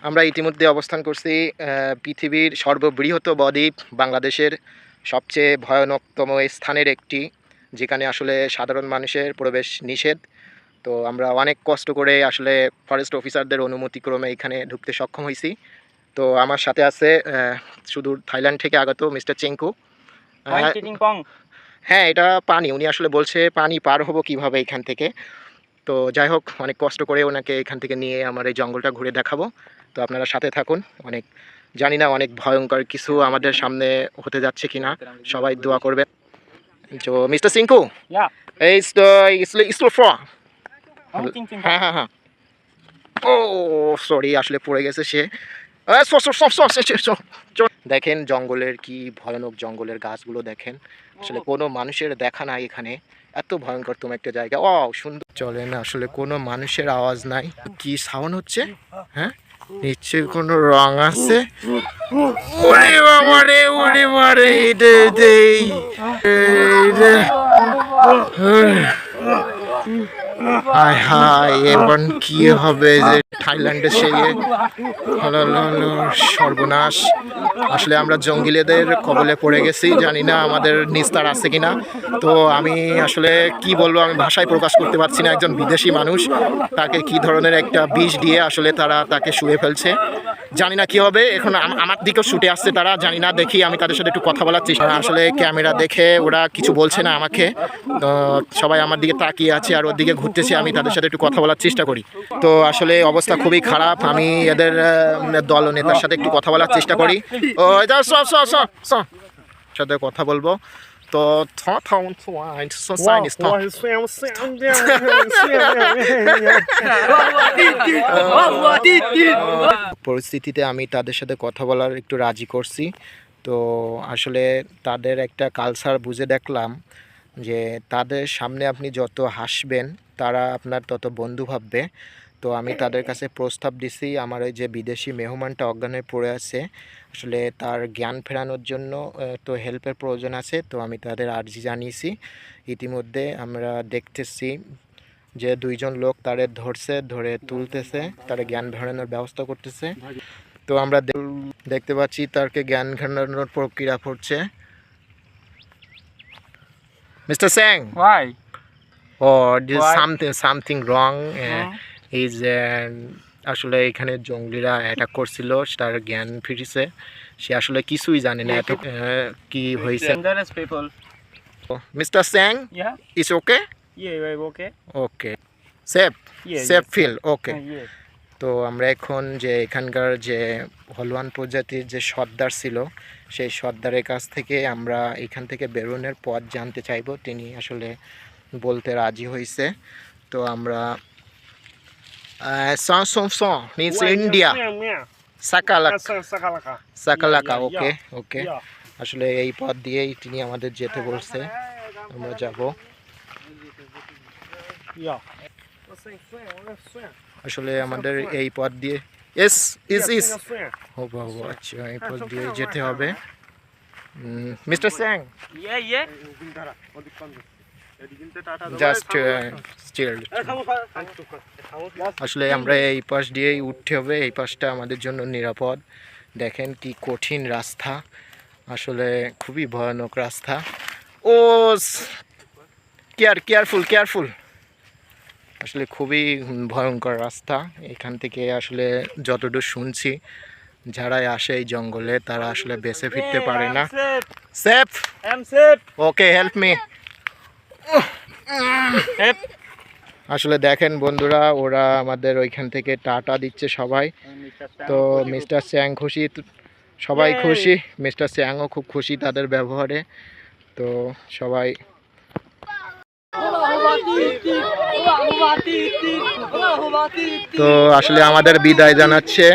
আমরা ইতিমধ্যে অবস্থান করছি পৃথিবীর সর্ববৃহৎ বদ্বীপ বাংলাদেশের সবচেয়ে ভয়ানকতম স্থানের একটি, যেখানে আসলে সাধারণ মানুষের প্রবেশ নিষেধ। তো আমরা অনেক কষ্ট করে আসলে ফরেস্ট অফিসারদের অনুমতিক্রমে এখানে ঢুকতে সক্ষম হয়েছি। তো আমার সাথে আছে সুদূর থাইল্যান্ড থেকে আগত মিস্টার চেঙ্কু। হ্যাঁ, এটা পানি। উনি আসলে বলছে পানি পার হবো কীভাবে এখান থেকে। তো যাই হোক, অনেক কষ্ট করে ওনাকে এখান থেকে নিয়ে আমার এই জঙ্গলটা ঘুরে দেখাবো। তো আপনারা সাথে থাকুন। জানি না অনেক ভয়ঙ্কর কিছু আমাদের সামনে হতে যাচ্ছে কিনা, সবাই দোয়া করবে। তো মিস্টার সিংকু, হ্যাঁ, ও সরি, আসলে পড়ে গেছে সে। দেখেন জঙ্গলের কি ভয়ানক, জঙ্গলের গাছগুলো দেখেন, আসলে কোনো মানুষের দেখা নাই এখানে। এত ভয়ঙ্করতম একটা জায়গা। ও সুন্দর। চলেন, আসলে কোনো মানুষের আওয়াজ নাই। কি সাউন্ড হচ্ছে? হ্যাঁ, নিশ্চয়ই কোনো রং আছে। ওরে বাবা রে, ওরে বাবারে, হায় হায়, এবার কি হবে যে থাইল্যান্ডে সেই সর্বনাশ। আসলে আমরা জঙ্গিলেদের কবলে পড়ে গেছি, জানি না আমাদের নিস্তার আছে কিনা। তো আমি আসলে কি বলবো, আমি ভাষায় প্রকাশ করতে পারছি না। একজন বিদেশি মানুষ, তাকে কি ধরনের একটা বিষ দিয়ে আসলে তারা তাকে শুয়ে ফেলছে, জানি না কি হবে। এখন আমার দিকেও শুটে আসছে তারা, জানি না। দেখি, আমি তাদের সাথে একটু কথা বলার চেষ্টা। আসলে ক্যামেরা দেখে ওরা কিছু বলছে না আমাকে। তো সবাই আমার দিকে তাকিয়ে আছে আর ওর দিকে ঘুরতেছে। আমি তাদের সাথে একটু কথা বলার চেষ্টা করি। তো আসলে অবস্থা খুবই খারাপ। আমি এদের দল নেতার সাথে একটু কথা বলার চেষ্টা করি। ও সাথে কথা বলবো। তো পরিস্থিতিতে আমি তাদের সাথে কথা বলার একটু রাজি করছি। তো আসলে তাদের একটা কালচার বুঝে দেখলাম যে তাদের সামনে আপনি যত হাসবেন তারা আপনার তত বন্ধু ভাববে। তো আমি তাদের কাছে প্রস্তাব দিছি, আমার ওই যে বিদেশি মেহমানটা অজ্ঞান হয়ে পড়ে আছে, আসলে তার জ্ঞান ফেরানোর জন্য তো হেল্পের প্রয়োজন আছে। তো আমি তাদের আর্জি জানিয়েছি। ইতিমধ্যে আমরা দেখতেছি যে দুইজন লোক তারে ধরে তুলতেছে, তারা জ্ঞান ফেরানোর ব্যবস্থা করতেছে। তো আমরা দেখতে পাচ্ছি তারকে জ্ঞান ফেরানোর প্রক্রিয়া করছে। Mr. Sang, Why? This is something wrong. Is আসলে এখানে জঙ্গলিরা অ্যাটাক করছিল, তার জ্ঞান ফিরেছে, সে আসলে কিছুই জানে না এত কি হয়েছে। Dangerous people. Mr. Sang, Yeah. is okay? Yeah, okay. Okay. Safe. Yeah, Safe feel. Okay. Yeah. তো আমরা এখন যে এখানকার যে হলওয়ান প্রজাতির যে সর্দার ছিল, সেই সর্দারের কাছ থেকে আমরা এখান থেকে বেরোনোর পথ জানতে চাইব। তিনি আসলে বলতে রাজি হয়েছে। তো আমরা means ইন্ডিয়া, সাকালাকা। ওকে ওকে, আসলে এই পথ দিয়েই তিনি আমাদের যেতে বলছে, আমরা যাব। আসলে আমাদের এই পথ দিয়ে আচ্ছা, এই পথ দিয়ে যেতে হবে। Mister স্যাং, just child. আসলে আমরা এই পাশ দিয়েই উঠতে হবে, এই পাশটা আমাদের জন্য নিরাপদ। দেখেন কি কঠিন রাস্তা, আসলে খুবই ভয়ানক রাস্তা। ও কেয়ারফুল, আসলে খুবই ভয়ঙ্কর রাস্তা। এখান থেকে আসলে যতদূর শুনছি, যারাই আসে এই জঙ্গলে তারা আসলে বেঁচে ফিরতে পারে না। সেফ, ওকে, হেল্প মি। আসলে দেখেন বন্ধুরা, ওরা আমাদের ওইখান থেকে টাটা দিচ্ছে সবাই। তো মিস্টার স্যাং খুশি, সবাই খুশি, মিস্টার স্যাংও খুব খুশি তাদের ব্যবহারে। তো সবাই তো আসলে আমাদের বিদায় জানাচ্ছে।